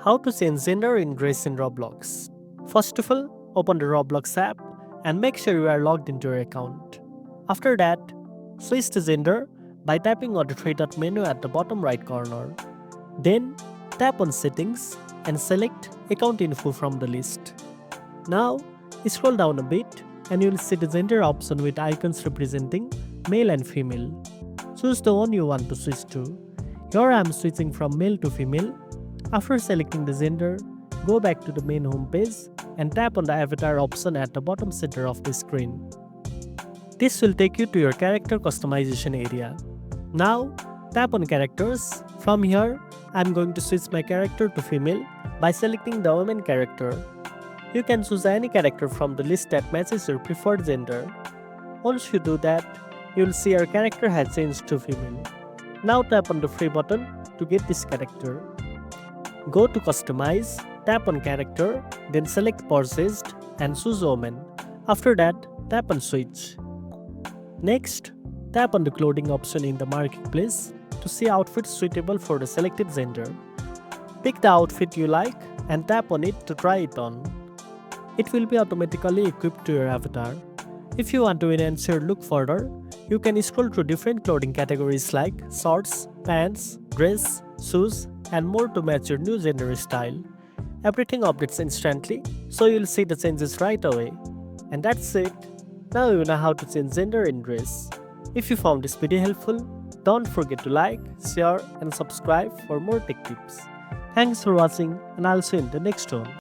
How to change gender in dress in Roblox. First of all, open the Roblox app and make sure you are logged into your account. After that, switch to gender by tapping on the three-dot menu at the bottom right corner. Then, tap on Settings and select Account Info from the list. Now, scroll down a bit and you will see the gender option with icons representing male and female. Choose the one you want to switch to. Here I am switching from male to female. After selecting the gender, go back to the main home page and tap on the avatar option at the bottom center of the screen. This will take you to your character customization area. Now, tap on characters. From here, I am going to switch my character to female by selecting the woman character. You can choose any character from the list that matches your preferred gender. Once you do that, you will see your character has changed to female. Now tap on the free button to get this character. Go to Customize, tap on Character, then select Purchased and choose Woman. After that, tap on Switch. Next, tap on the clothing option in the marketplace to see outfits suitable for the selected gender. Pick the outfit you like and tap on it to try it on. It will be automatically equipped to your avatar. If you want to enhance your look further, you can scroll through different clothing categories like shorts, pants, dress, shoes, and more to match your new gender style. Everything updates instantly, so you'll see the changes right away. And that's it. Now you know how to change gender in dress. If you found this video helpful, don't forget to like, share, and subscribe for more tech tips. Thanks for watching, and I'll see you in the next one.